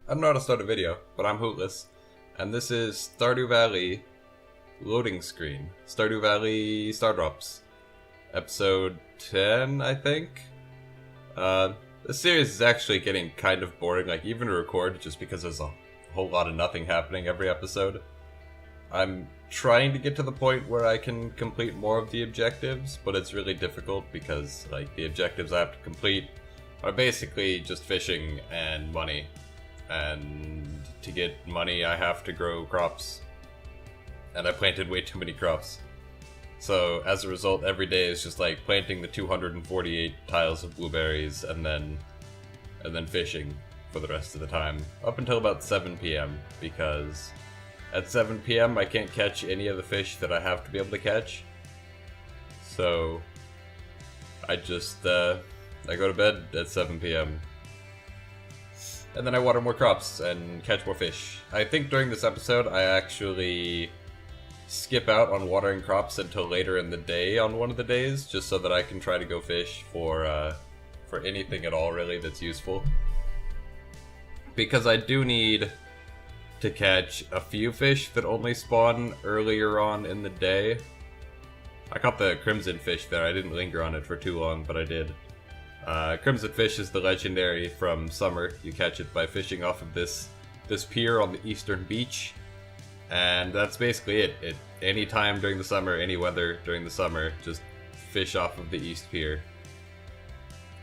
I don't know how to start a video, but I'm Hootless, and this is Stardew Valley loading screen. Stardew Valley Stardrops. Episode 10, I think? This series is actually getting kind of boring, like even to record, just because there's a whole lot of nothing happening every episode. I'm trying to get to the point where I can complete more of the objectives, but it's really difficult because, like, the objectives I have to complete are basically just fishing and money. And to get money, I have to grow crops. And I planted way too many crops. So, as a result, every day is just like planting the 248 tiles of blueberries and then fishing for the rest of the time. Up until about 7 p.m. because at 7 p.m. I can't catch any of the fish that I have to be able to catch. So, I just, I go to bed at 7 p.m. And then I water more crops and catch more fish. I think during this episode I actually skip out on watering crops until later in the day on one of the days, just so that I can try to go fish for anything at all really that's useful. Because I do need to catch a few fish that only spawn earlier on in the day. I caught the crimson fish there. I didn't linger on it for too long, but I did. Crimson fish is the legendary from summer. You catch it by fishing off of this pier on the eastern beach. And that's basically it. Any time during the summer, any weather during the summer, just fish off of the east pier.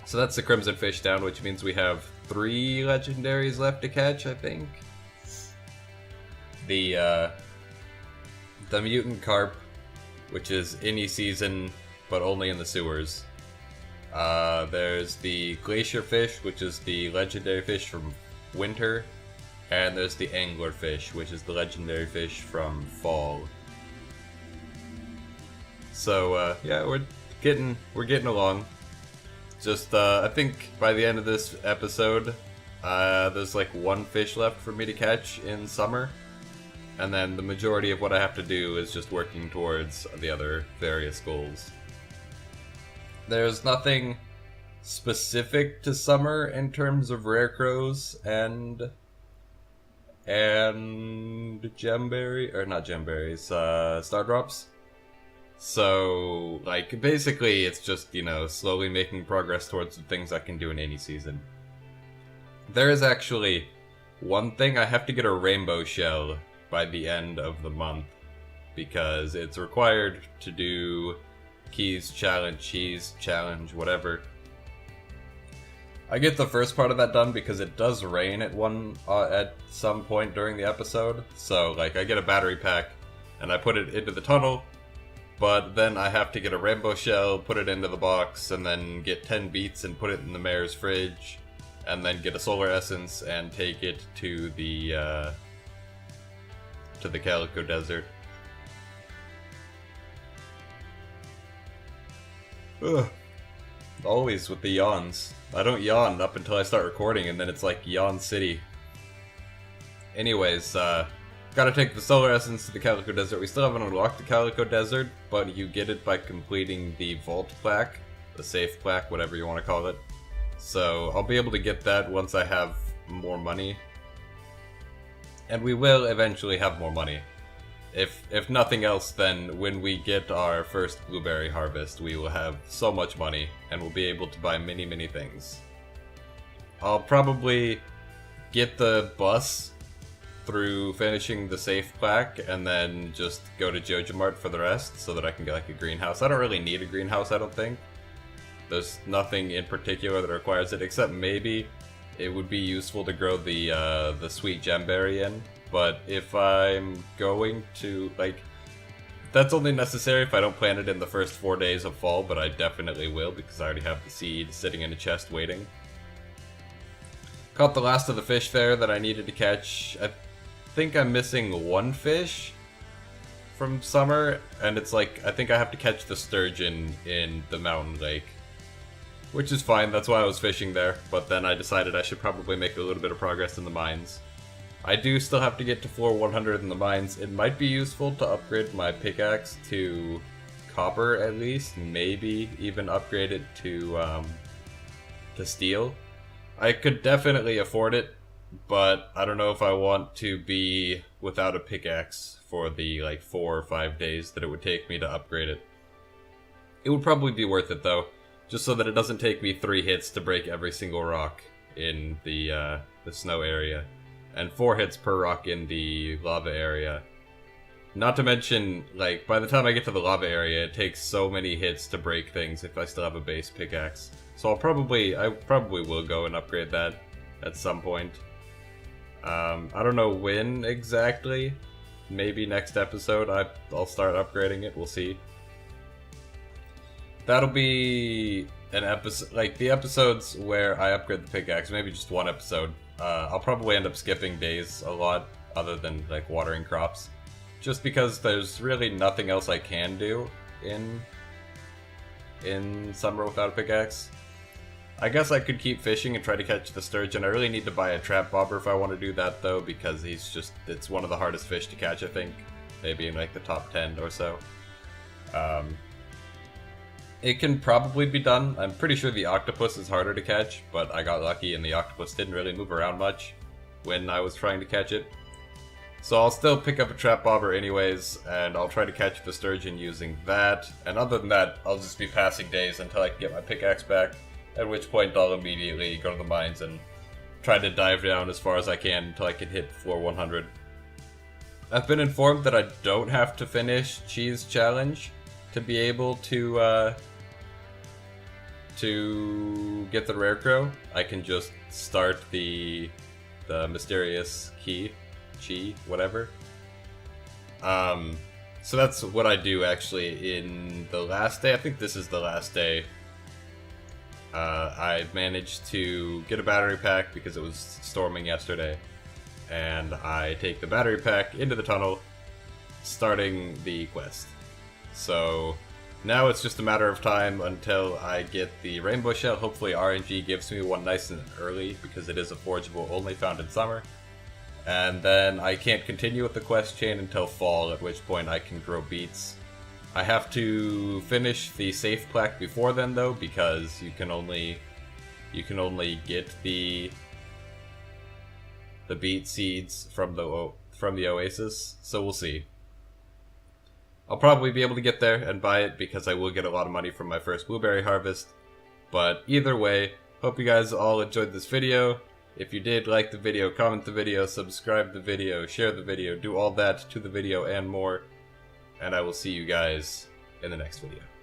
So that's the crimson fish down, which means we have 3 legendaries left to catch, I think. The mutant carp, which is any season, but only in the sewers. There's the glacier fish, which is the legendary fish from winter, and there's the angler fish, which is the legendary fish from fall. So yeah, we're getting along. Just I think by the end of this episode, there's like 1 fish left for me to catch in summer, and then the majority of what I have to do is just working towards the other various goals. There's nothing specific to summer in terms of Rarecrows and gemberry, or not gemberries, Stardrops. So, like, basically it's just, you know, slowly making progress towards the things I can do in any season. There is actually one thing: I have to get a rainbow shell by the end of the month, because it's required to do cheese challenge, whatever. I get the first part of that done because it does rain at some point during the episode. So, like, I get a battery pack and I put it into the tunnel, but then I have to get a rainbow shell, put it into the box, and then get 10 beets and put it in the mayor's fridge, and then get a solar essence and take it to the Calico Desert. Ugh. Always with the yawns. I don't yawn up until I start recording, and then it's like Yawn City. Anyways, gotta take the solar essence to the Calico Desert. We still haven't unlocked the Calico Desert, but you get it by completing the vault plaque, the safe plaque, whatever you want to call it. So I'll be able to get that once I have more money. And we will eventually have more money. If nothing else, then when we get our first blueberry harvest, we will have so much money, and we'll be able to buy many, many things. I'll probably get the bus through finishing the safe plaque, and then just go to Joja Mart for the rest, so that I can get like a greenhouse. I don't really need a greenhouse, I don't think. There's nothing in particular that requires it, except maybe it would be useful to grow the sweet gemberry in. But if I'm going to, like, that's only necessary if I don't plant it in the first 4 days of fall, but I definitely will, because I already have the seed sitting in a chest waiting. Caught the last of the fish there that I needed to catch. I think I'm missing 1 fish from summer, and it's like, I think I have to catch the sturgeon in the mountain lake. Which is fine, that's why I was fishing there, but then I decided I should probably make a little bit of progress in the mines. I do still have to get to floor 100 in the mines. It might be useful to upgrade my pickaxe to copper at least, maybe even upgrade it to steel. I could definitely afford it but I don't know if I want to be without a pickaxe for the like 4 or 5 days that it would take me to upgrade it. It would probably be worth it though, just so that it doesn't take me 3 hits to break every single rock in the snow area, and 4 hits per rock in the lava area. Not to mention, like, by the time I get to the lava area, it takes so many hits to break things if I still have a base pickaxe. So I probably will go and upgrade that at some point. I don't know when exactly. Maybe next episode I'll start upgrading it. We'll see. That'll be an episode, like the episodes where I upgrade the pickaxe. Maybe just one episode. I'll probably end up skipping days a lot, other than like watering crops, just because there's really nothing else I can do in summer without a pickaxe. I guess I could keep fishing and try to catch the sturgeon. I really need to buy a trap bobber if I want to do that though, because it's one of the hardest fish to catch, I think. Maybe in like the top 10 or so. It can probably be done. I'm pretty sure the octopus is harder to catch, but I got lucky and the octopus didn't really move around much when I was trying to catch it. So I'll still pick up a trap bobber anyways, and I'll try to catch the sturgeon using that. And other than that, I'll just be passing days until I can get my pickaxe back. At which point I'll immediately go to the mines and try to dive down as far as I can until I can hit floor 100. I've been informed that I don't have to finish Cheese Challenge to be able to get the Rarecrow. I can just start the mysterious key, whatever. So that's what I do actually in the last day. I think this is the last day. I managed to get a battery pack because it was storming yesterday, and I take the battery pack into the tunnel, starting the quest. So now it's just a matter of time until I get the rainbow shell. Hopefully RNG gives me one nice and early, because it is a forgeable only found in summer. And then I can't continue with the quest chain until fall, at which point I can grow beets. I have to finish the safe plaque before then though, because you can only get the beet seeds from the oasis. So we'll see. I'll probably be able to get there and buy it, because I will get a lot of money from my first blueberry harvest. But either way, hope you guys all enjoyed this video. If you did, like the video, comment the video, subscribe the video, share the video, do all that to the video and more. And I will see you guys in the next video.